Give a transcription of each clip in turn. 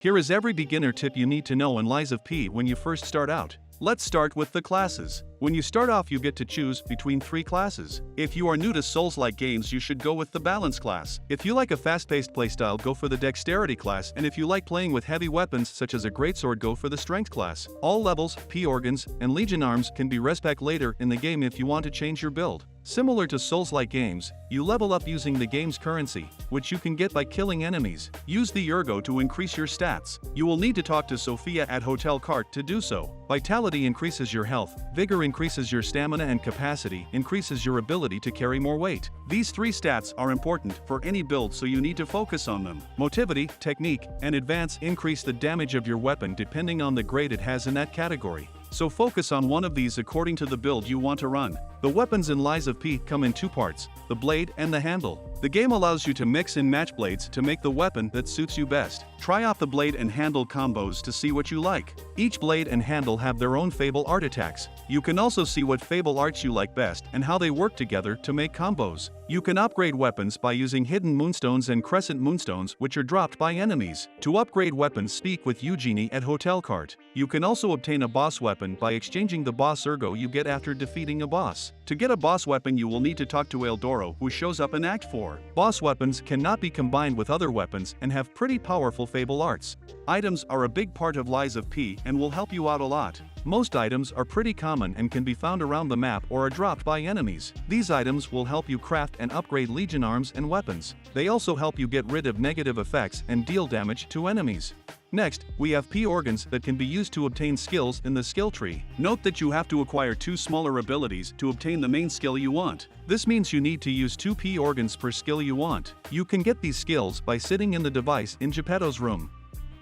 Here is every beginner tip you need to know in Lies of P when you first start out. Let's start with the classes. When you start off, you get to choose between 3 classes. If you are new to Souls-like games, you should go with the Balance class. If you like a fast-paced playstyle, go for the Dexterity class, and if you like playing with heavy weapons such as a Greatsword, go for the Strength class. All levels, P-Organs, and Legion Arms can be respec later in the game if you want to change your build. Similar to Souls-like games, you level up using the game's currency, which you can get by killing enemies. Use the Ergo to increase your stats. You will need to talk to Sophia at Hotel Cart to do so. Vitality increases your health, Vigor increases your stamina, and Capacity increases your ability to carry more weight. These 3 stats are important for any build, so you need to focus on them. Motivity, Technique, and Advance increase the damage of your weapon depending on the grade it has in that category. So focus on one of these according to the build you want to run. The weapons in Lies of P come in 2 parts, the blade and the handle. The game allows you to mix and match blades to make the weapon that suits you best. Try out the blade and handle combos to see what you like. Each blade and handle have their own Fable art attacks. You can also see what Fable arts you like best and how they work together to make combos. You can upgrade weapons by using hidden moonstones and crescent moonstones, which are dropped by enemies. To upgrade weapons, speak with Eugenie at Hotel Cart. You can also obtain a boss weapon by exchanging the boss Ergo you get after defeating a boss. To get a boss weapon, you will need to talk to Eldoro, who shows up in Act 4. Boss weapons cannot be combined with other weapons and have pretty powerful Fable arts. Items are a big part of Lies of P and will help you out a lot. Most items are pretty common and can be found around the map or are dropped by enemies. These items will help you craft and upgrade Legion arms and weapons. They also help you get rid of negative effects and deal damage to enemies. Next, we have P-Organs that can be used to obtain skills in the skill tree. Note that you have to acquire 2 smaller abilities to obtain the main skill you want. This means you need to use 2 P-Organs per skill you want. You can get these skills by sitting in the device in Geppetto's room.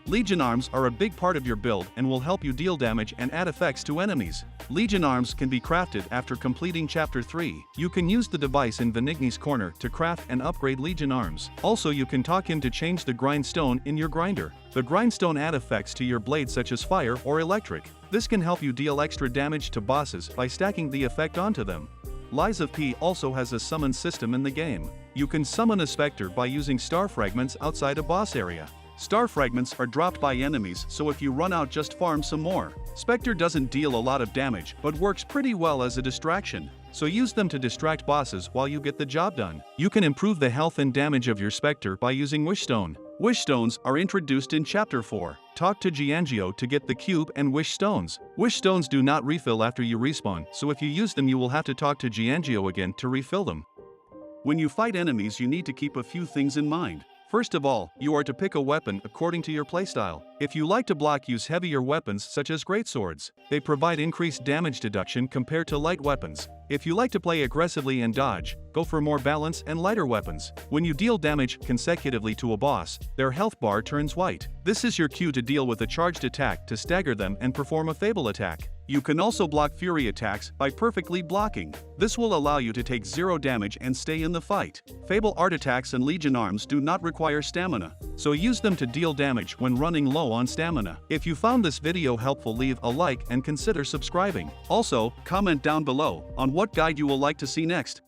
Legion arms are a big part of your build and will help you deal damage and add effects to enemies. Legion arms can be crafted after completing Chapter 3. You can use the device in Venigni's corner to craft and upgrade Legion arms. Also, you can talk him to change the Grindstone in your grinder. The Grindstone add effects to your blade such as fire or electric. This can help you deal extra damage to bosses by stacking the effect onto them. Lies of P also has a summon system in the game. You can summon a specter by using star fragments outside a boss area. Star fragments are dropped by enemies, so if you run out, just farm some more. Spectre doesn't deal a lot of damage, but works pretty well as a distraction, so use them to distract bosses while you get the job done. You can improve the health and damage of your Spectre by using Wishstone. Wishstones are introduced in Chapter 4. Talk to Giangio to get the cube and Wishstones. Wishstones do not refill after you respawn, so if you use them you will have to talk to Giangio again to refill them. When you fight enemies, you need to keep a few things in mind. First of all, you are to pick a weapon according to your playstyle. If you like to block, use heavier weapons such as greatswords. They provide increased damage deduction compared to light weapons. If you like to play aggressively and dodge, go for more balance and lighter weapons. When you deal damage consecutively to a boss, their health bar turns white. This is your cue to deal with a charged attack to stagger them and perform a Fable attack. You can also block Fury attacks by perfectly blocking. This will allow you to take 0 damage and stay in the fight. Fable art attacks and Legion arms do not require stamina, so use them to deal damage when running low on stamina. If you found this video helpful, leave a like and consider subscribing. Also, comment down below on what guide you will like to see next.